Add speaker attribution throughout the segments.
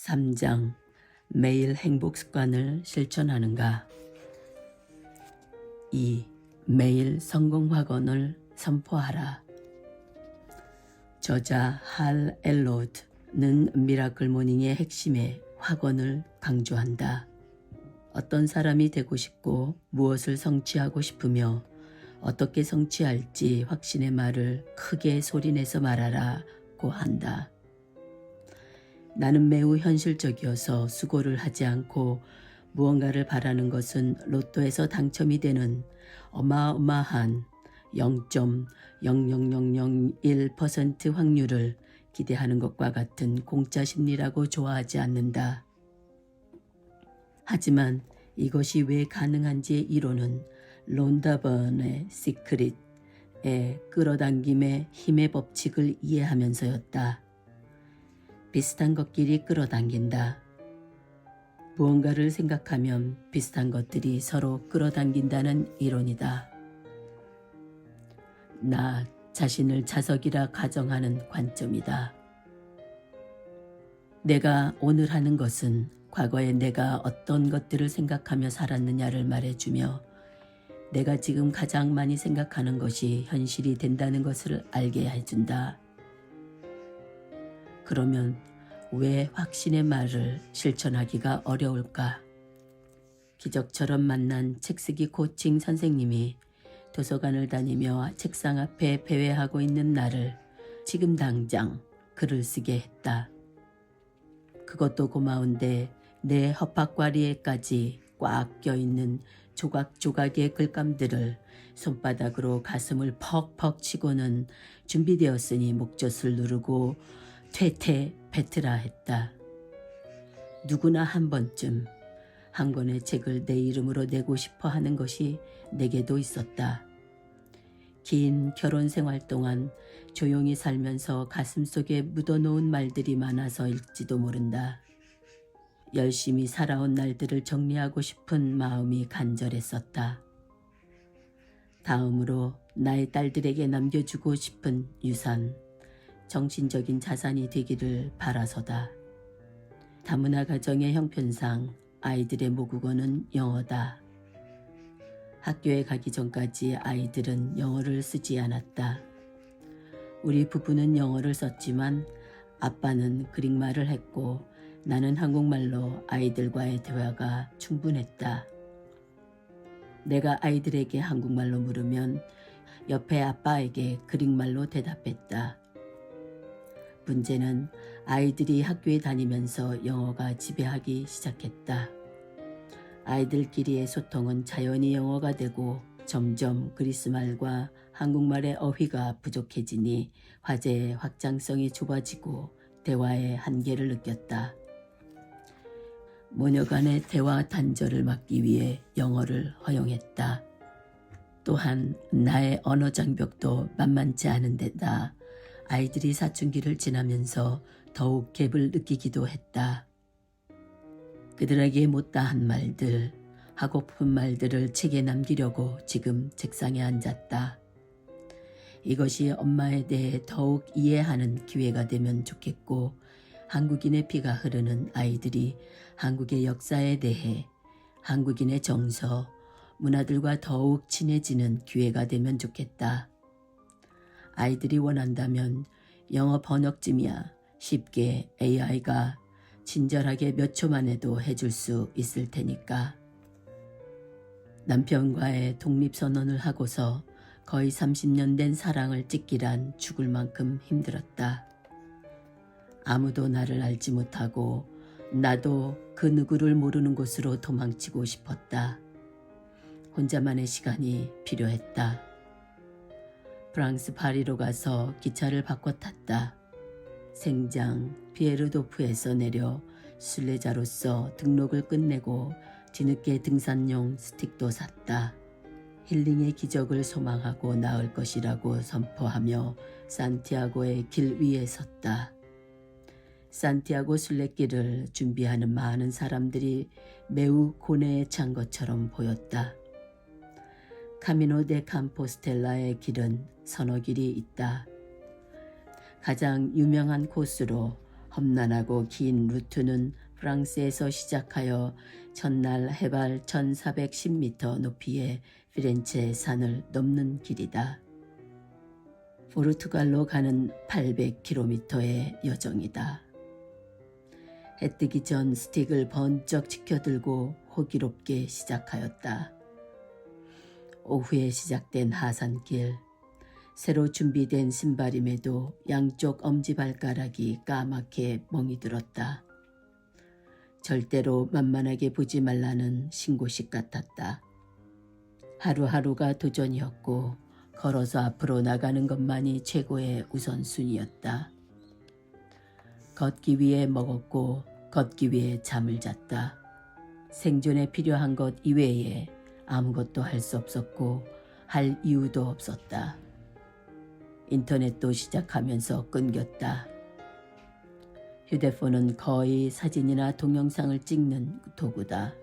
Speaker 1: 3장 매일 행복 습관을 실천하는가. 2. 매일 성공 확언을 선포하라. 저자 할 엘로드는 미라클 모닝의 핵심에 확언을 강조한다. 어떤 사람이 되고 싶고 무엇을 성취하고 싶으며 어떻게 성취할지 확신의 말을 크게 소리내서 말하라고 한다. 나는 매우 현실적이어서 수고를 하지 않고 무언가를 바라는 것은 로또에서 당첨이 되는 어마어마한 0.00001% 확률을 기대하는 것과 같은 공짜 심리라고 좋아하지 않는다. 하지만 이것이 왜 가능한지의 이론은 론다 번의 시크릿의 끌어당김의 힘의 법칙을 이해하면서였다. 비슷한 것끼리 끌어당긴다. 무언가를 생각하면 비슷한 것들이 서로 끌어당긴다는 이론이다. 나 자신을 자석이라 가정하는 관점이다. 내가 오늘 하는 것은 과거에 내가 어떤 것들을 생각하며 살았느냐를 말해주며 내가 지금 가장 많이 생각하는 것이 현실이 된다는 것을 알게 해준다. 그러면 왜 확신의 말을 실천하기가 어려울까? 기적처럼 만난 책쓰기 코칭 선생님이 도서관을 다니며 책상 앞에 배회하고 있는 나를 지금 당장 글을 쓰게 했다. 그것도 고마운데 내 허팝과리에까지 꽉 껴있는 조각조각의 글감들을 손바닥으로 가슴을 퍽퍽 치고는 준비되었으니 목젖을 누르고 퇴퇴 뱉으라 했다. 누구나 한 번쯤 한 권의 책을 내 이름으로 내고 싶어 하는 것이 내게도 있었다. 긴 결혼 생활 동안 조용히 살면서 가슴속에 묻어놓은 말들이 많아서일지도 모른다. 열심히 살아온 날들을 정리하고 싶은 마음이 간절했었다. 다음으로 나의 딸들에게 남겨주고 싶은 유산, 정신적인 자산이 되기를 바라서다. 다문화 가정의 형편상 아이들의 모국어는 영어다. 학교에 가기 전까지 아이들은 영어를 쓰지 않았다. 우리 부부는 영어를 썼지만 아빠는 그릭말을 했고 나는 한국말로 아이들과의 대화가 충분했다. 내가 아이들에게 한국말로 물으면 옆에 아빠에게 그릭말로 대답했다. 문제는 아이들이 학교에 다니면서 영어가 지배하기 시작했다. 아이들끼리의 소통은 자연히 영어가 되고 점점 그리스말과 한국말의 어휘가 부족해지니 화제의 확장성이 좁아지고 대화의 한계를 느꼈다. 모녀 간의 대화 단절을 막기 위해 영어를 허용했다. 또한 나의 언어 장벽도 만만치 않은 데다 아이들이 사춘기를 지나면서 더욱 갭을 느끼기도 했다. 그들에게 못다한 말들, 하고픈 말들을 책에 남기려고 지금 책상에 앉았다. 이것이 엄마에 대해 더욱 이해하는 기회가 되면 좋겠고 한국인의 피가 흐르는 아이들이 한국의 역사에 대해 한국인의 정서, 문화들과 더욱 친해지는 기회가 되면 좋겠다. 아이들이 원한다면 영어 번역쯤이야 쉽게 AI가 친절하게 몇 초만 해도 해줄 수 있을 테니까. 남편과의 독립선언을 하고서 거의 30년 된 사랑을 찢기란 죽을 만큼 힘들었다. 아무도 나를 알지 못하고 나도 그 누구를 모르는 곳으로 도망치고 싶었다. 혼자만의 시간이 필요했다. 프랑스 파리로 가서 기차를 바꿔 탔다. 생장 비에르도프에서 내려 순례자로서 등록을 끝내고 뒤늦게 등산용 스틱도 샀다. 힐링의 기적을 소망하고 나을 것이라고 선포하며 산티아고의 길 위에 섰다. 산티아고 순례길을 준비하는 많은 사람들이 매우 고뇌에 찬 것처럼 보였다. 카미노 데 캄포스텔라의 길은 서너 길이 있다. 가장 유명한 코스로 험난하고 긴 루트는 프랑스에서 시작하여 첫날 해발 1410m 높이의 피렌체 산을 넘는 길이다. 포르투갈로 가는 800km의 여정이다. 해 뜨기 전 스틱을 번쩍 지켜들고 호기롭게 시작하였다. 오후에 시작된 하산길. 새로 준비된 신발임에도 양쪽 엄지발가락이 까맣게 멍이 들었다. 절대로 만만하게 보지 말라는 신고식 같았다. 하루하루가 도전이었고 걸어서 앞으로 나가는 것만이 최고의 우선순위였다. 걷기 위해 먹었고 걷기 위해 잠을 잤다. 생존에 필요한 것 이외에 아무것도 할 수 없었고 할 이유도 없었다. 인터넷도 시작하면서 끊겼다. 휴대폰은 거의 사진이나 동영상을 찍는 도구다.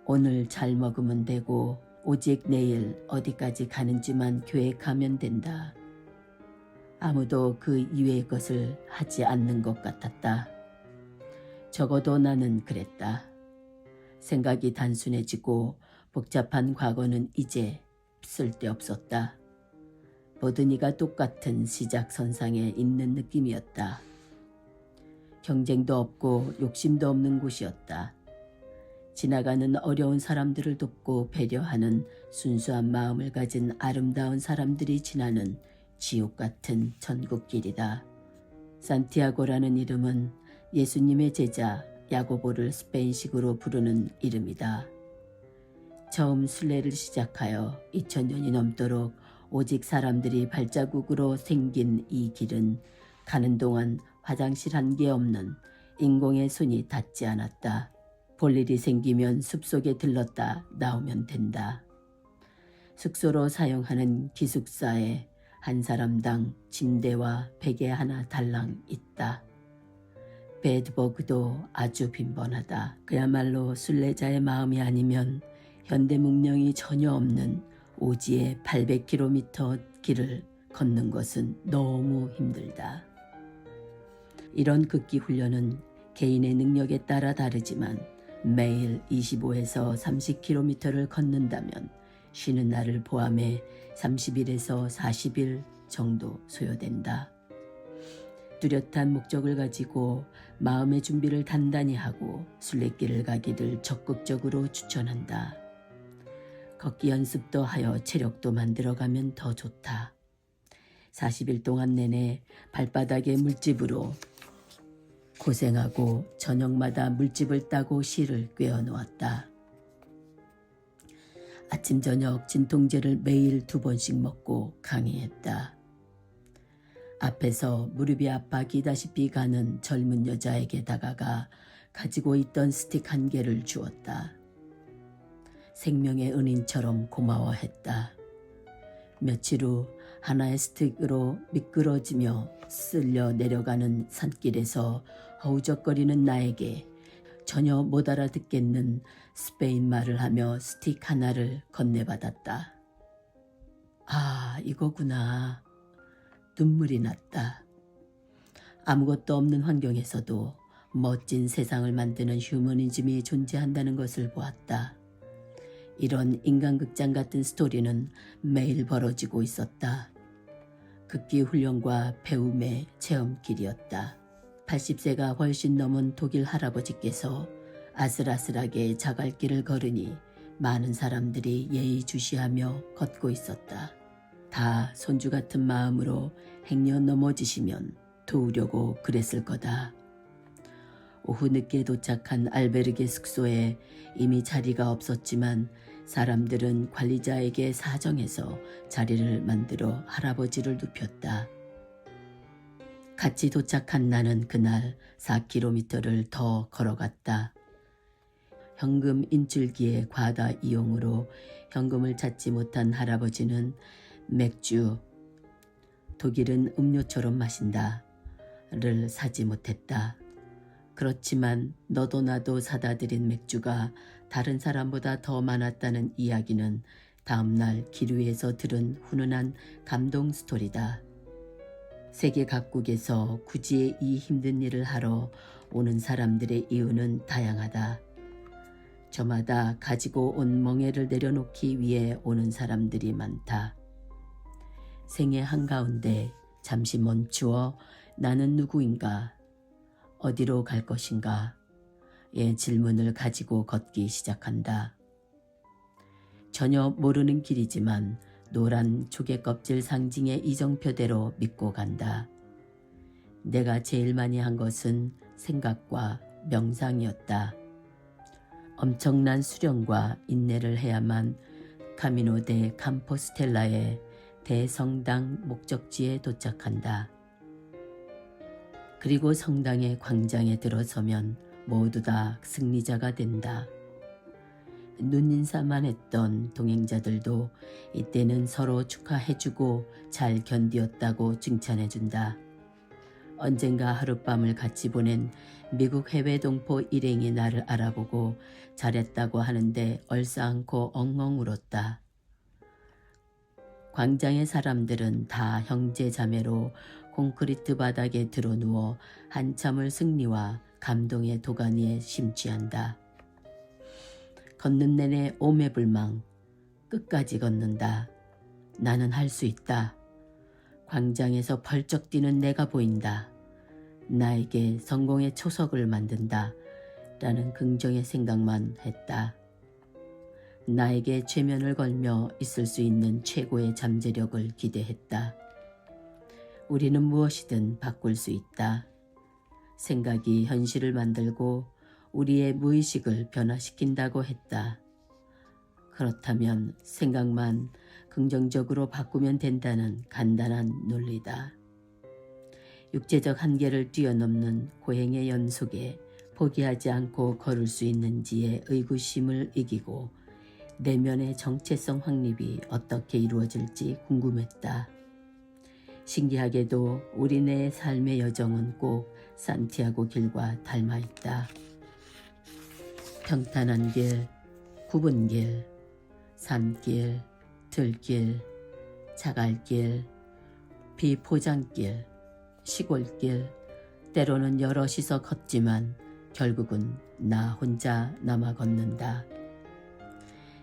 Speaker 1: 오늘 잘 먹으면 되고 오직 내일 어디까지 가는지만 계획하면 된다. 아무도 그 이외의 것을 하지 않는 것 같았다. 적어도 나는 그랬다. 생각이 단순해지고 복잡한 과거는 이제 쓸데없었다. 모든 이가 똑같은 시작선상에 있는 느낌이었다. 경쟁도 없고 욕심도 없는 곳이었다. 지나가는 어려운 사람들을 돕고 배려하는 순수한 마음을 가진 아름다운 사람들이 지나는 지옥 같은 천국길이다. 산티아고라는 이름은 예수님의 제자 야고보를 스페인식으로 부르는 이름이다. 처음 순례를 시작하여 2000년이 넘도록 오직 사람들이 발자국으로 생긴 이 길은 가는 동안 화장실 한 개 없는 인공의 손이 닿지 않았다. 볼 일이 생기면 숲속에 들렀다 나오면 된다. 숙소로 사용하는 기숙사에 한 사람당 침대와 베개 하나 달랑 있다. 베드버그도 아주 빈번하다. 그야말로 순례자의 마음이 아니면 현대문명이 전혀 없는 오지의 800km 길을 걷는 것은 너무 힘들다. 이런 극기 훈련은 개인의 능력에 따라 다르지만 매일 25에서 30km를 걷는다면 쉬는 날을 포함해 30일에서 40일 정도 소요된다. 뚜렷한 목적을 가지고 마음의 준비를 단단히 하고 순례길을 가기를 적극적으로 추천한다. 걷기 연습도 하여 체력도 만들어가면 더 좋다. 40일 동안 내내 발바닥에 물집으로 고생하고 저녁마다 물집을 따고 실을 꿰어 놓았다. 아침 저녁 진통제를 매일 2번씩 먹고 강의했다. 앞에서 무릎이 아파 기다시피 가는 젊은 여자에게 다가가 가지고 있던 스틱 1개를 주었다. 생명의 은인처럼 고마워했다. 며칠 후 하나의 스틱으로 미끄러지며 쓸려 내려가는 산길에서 허우적거리는 나에게 전혀 못 알아듣겠는 스페인 말을 하며 스틱 하나를 건네받았다. 아, 이거구나. 눈물이 났다. 아무것도 없는 환경에서도 멋진 세상을 만드는 휴머니즘이 존재한다는 것을 보았다. 이런 인간극장 같은 스토리는 매일 벌어지고 있었다. 극기 훈련과 배움의 체험길이었다. 80세가 훨씬 넘은 독일 할아버지께서 아슬아슬하게 자갈길을 걸으니 많은 사람들이 예의주시하며 걷고 있었다. 다 손주 같은 마음으로 행여 넘어지시면 도우려고 그랬을 거다. 오후 늦게 도착한 알베르게 숙소에 이미 자리가 없었지만 사람들은 관리자에게 사정해서 자리를 만들어 할아버지를 눕혔다. 같이 도착한 나는 그날 4km를 더 걸어갔다. 현금 인출기의 과다 이용으로 현금을 찾지 못한 할아버지는 맥주, 독일은 음료처럼 마신다, 를 사지 못했다. 그렇지만 너도 나도 사다 드린 맥주가 다른 사람보다 더 많았다는 이야기는 다음날 길 위에서 들은 훈훈한 감동 스토리다. 세계 각국에서 굳이 이 힘든 일을 하러 오는 사람들의 이유는 다양하다. 저마다 가지고 온 멍에를 내려놓기 위해 오는 사람들이 많다. 생애 한가운데 잠시 멈추어 나는 누구인가? 어디로 갈 것인가? 의 질문을 가지고 걷기 시작한다. 전혀 모르는 길이지만 노란 조개 껍질 상징의 이정표대로 믿고 간다. 내가 제일 많이 한 것은 생각과 명상이었다. 엄청난 수련과 인내를 해야만 카미노 데 캄포스텔라의 대성당 목적지에 도착한다. 그리고 성당의 광장에 들어서면 모두 다 승리자가 된다. 눈인사만 했던 동행자들도 이때는 서로 축하해주고 잘 견디었다고 칭찬해준다. 언젠가 하룻밤을 같이 보낸 미국 해외 동포 일행이 나를 알아보고 잘했다고 하는데 얼싸안고 엉엉 울었다. 광장의 사람들은 다 형제 자매로 콘크리트 바닥에 드러누워 한참을 승리와 감동의 도가니에 심취한다. 걷는 내내 오매불망 끝까지 걷는다. 나는 할 수 있다. 광장에서 펄쩍 뛰는 내가 보인다. 나에게 성공의 초석을 만든다. 라는 긍정의 생각만 했다. 나에게 최면을 걸며 있을 수 있는 최고의 잠재력을 기대했다. 우리는 무엇이든 바꿀 수 있다. 생각이 현실을 만들고 우리의 무의식을 변화시킨다고 했다. 그렇다면 생각만 긍정적으로 바꾸면 된다는 간단한 논리다. 육체적 한계를 뛰어넘는 고행의 연속에 포기하지 않고 걸을 수 있는지의 의구심을 이기고 내면의 정체성 확립이 어떻게 이루어질지 궁금했다. 신기하게도 우리네 삶의 여정은 꼭 산티아고 길과 닮아있다. 평탄한 길, 굽은 길, 산길, 들길, 자갈길, 비포장길, 시골길, 때로는 여럿이서 걷지만 결국은 나 혼자 남아 걷는다.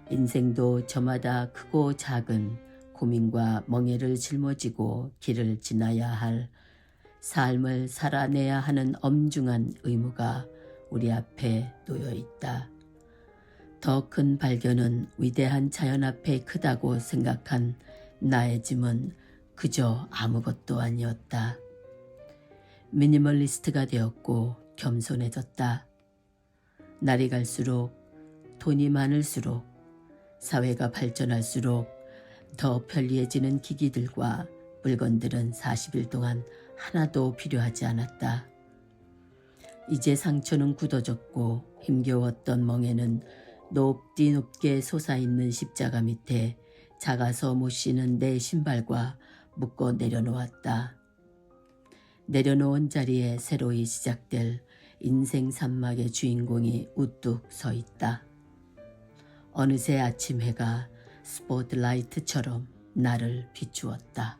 Speaker 1: 인생도 저마다 크고 작은 고민과 멍에를 짊어지고 길을 지나야 할 삶을 살아내야 하는 엄중한 의무가 우리 앞에 놓여 있다. 더 큰 발견은 위대한 자연 앞에 크다고 생각한 나의 짐은 그저 아무것도 아니었다. 미니멀리스트가 되었고 겸손해졌다. 날이 갈수록 돈이 많을수록 사회가 발전할수록 더 편리해지는 기기들과 물건들은 40일 동안 하나도 필요하지 않았다. 이제 상처는 굳어졌고 힘겨웠던 멍에는 높디 높게 솟아있는 십자가 밑에 작아서 못 쉬는 내 신발과 묶어 내려놓았다. 내려놓은 자리에 새로이 시작될 인생 산막의 주인공이 우뚝 서 있다. 어느새 아침 해가 스포트라이트처럼 나를 비추었다.